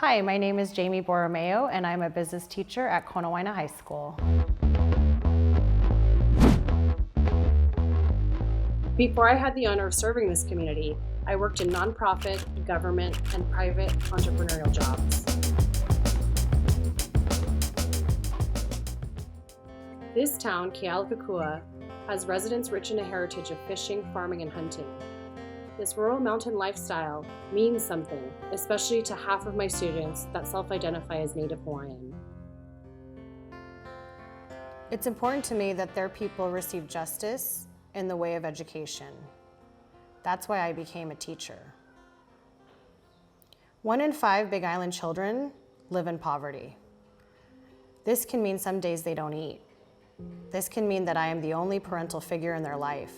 Hi, my name is Jamie Borromeo, and I'm a business teacher at Konawaena High School. Before I had the honor of serving this community, I worked in nonprofit, government, and private entrepreneurial jobs. This town, Kealakekua, has residents rich in a heritage of fishing, farming, and hunting. This rural mountain lifestyle means something, especially to half of my students that self-identify as Native Hawaiian. It's important to me that their people receive justice in the way of education. That's why I became a teacher. 1 in 5 Big Island children live in poverty. This can mean some days they don't eat. This can mean that I am the only parental figure in their life.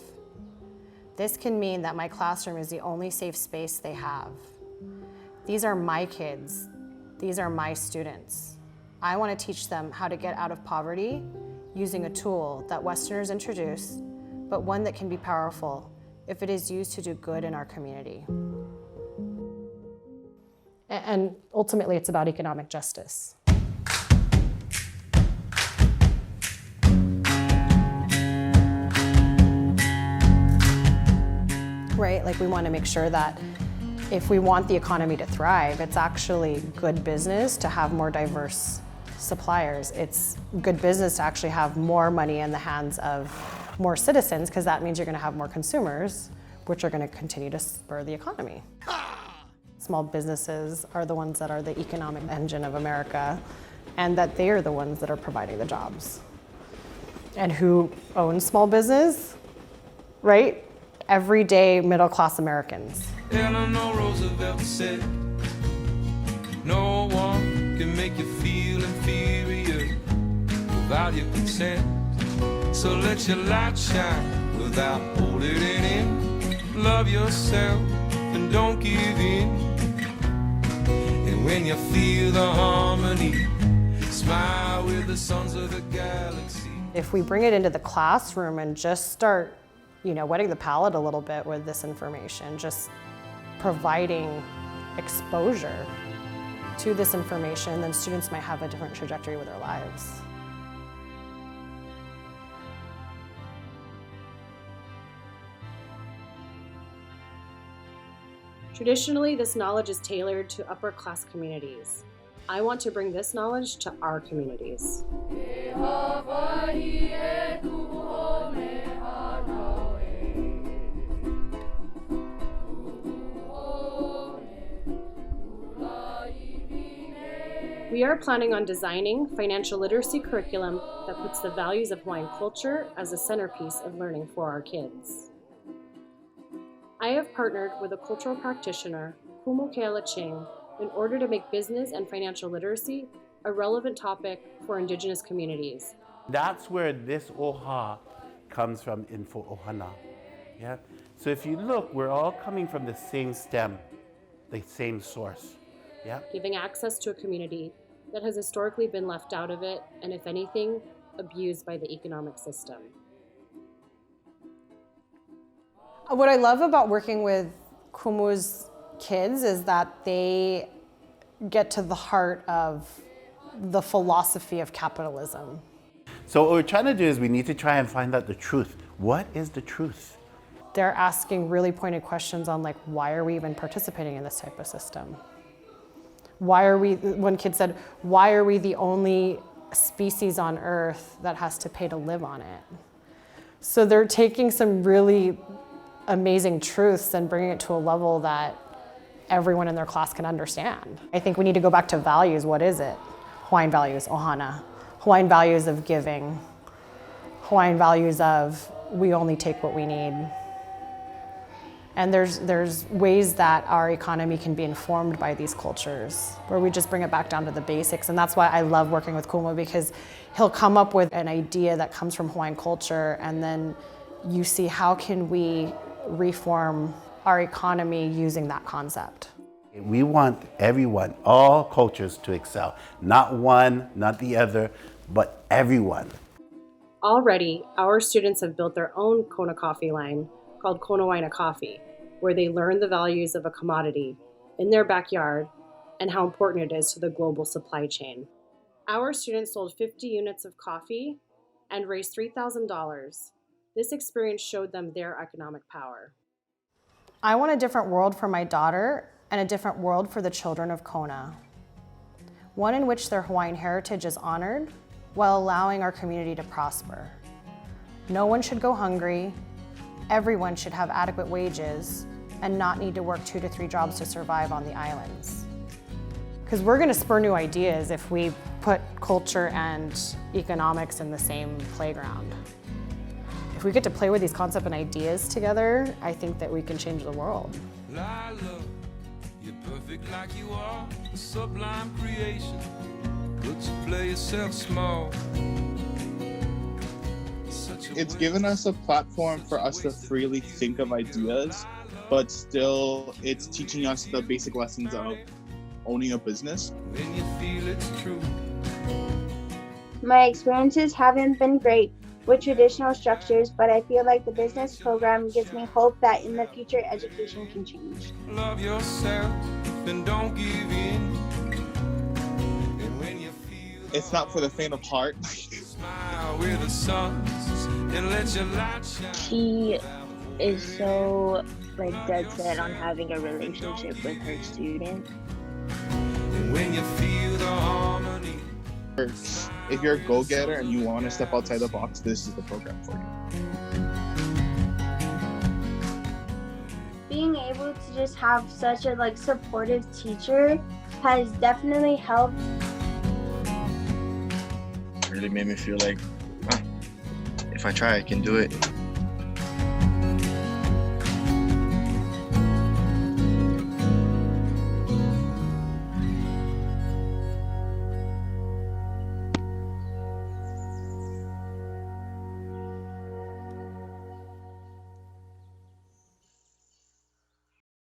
This can mean that my classroom is the only safe space they have. These are my kids. These are my students. I want to teach them how to get out of poverty using a tool that Westerners introduced, but one that can be powerful if it is used to do good in our community. And ultimately, it's about economic justice. Right? Like, we want to make sure that if we want the economy to thrive, it's actually good business to have more diverse suppliers. It's good business to actually have more money in the hands of more citizens, because that means you're going to have more consumers, which are going to continue to spur the economy. Small businesses are the ones that are the economic engine of America, and that they are the ones that are providing the jobs. And who owns small business, right? Everyday middle-class Americans. Eleanor Roosevelt said, no one can make you feel inferior without your consent. So let your light shine without holding it in. Love yourself and don't give in. And when you feel the harmony, smile with the sons of the galaxy. If we bring it into the classroom and just start wetting the palate a little bit with this information, just providing exposure to this information, then students might have a different trajectory with their lives. Traditionally, this knowledge is tailored to upper class communities. I want to bring this knowledge to our communities. We are planning on designing financial literacy curriculum that puts the values of Hawaiian culture as a centerpiece of learning for our kids. I have partnered with a cultural practitioner, Kumu Lia-Lucene, in order to make business and financial literacy a relevant topic for Indigenous communities. That's where this oha comes from, info ohana. Yeah? So if you look, we're all coming from the same stem, the same source. Yeah? Giving access to a community that has historically been left out of it, and if anything, abused by the economic system. What I love about working with Kumu's kids is that they get to the heart of the philosophy of capitalism. So what we're trying to do is we need to try and find out the truth. What is the truth? They're asking really pointed questions on, like, why are we even participating in this type of system? One kid said, why are we the only species on Earth that has to pay to live on it? So they're taking some really amazing truths and bringing it to a level that everyone in their class can understand. I think we need to go back to values. What is it? Hawaiian values, ohana. Hawaiian values of giving. Hawaiian values of we only take what we need. And there's ways that our economy can be informed by these cultures, where we just bring it back down to the basics. And that's why I love working with Kumu, because he'll come up with an idea that comes from Hawaiian culture, and then you see how can we reform our economy using that concept. We want everyone, all cultures, to excel. Not one, not the other, but everyone. Already, our students have built their own Kona coffee line called Konawaena Coffee, where they learn the values of a commodity in their backyard and how important it is to the global supply chain. Our students sold 50 units of coffee and raised $3,000. This experience showed them their economic power. I want a different world for my daughter and a different world for the children of Kona. One in which their Hawaiian heritage is honored while allowing our community to prosper. No one should go hungry, everyone should have adequate wages and not need to work 2 to 3 jobs to survive on the islands. Because we're going to spur new ideas if we put culture and economics in the same playground. If we get to play with these concepts and ideas together, I think that we can change the world. Lila, you're perfect like you are, a sublime creation. But you play yourself small. It's given us a platform for us to freely think of ideas, but still it's teaching us the basic lessons of owning a business. When you feel it's true. My experiences haven't been great with traditional structures, but I feel like the business program gives me hope that in the future education can change. Love yourself and don't give in. And when you feel It's not for the faint of heart. smile with the suns and let your light shine. She is so dead set on having a relationship with her student. And when you feel the harmony. If you're a go-getter and you want to step outside the box, this is the program for you. Being able to just have such a supportive teacher has definitely helped. It really made me feel like, if I try, I can do it.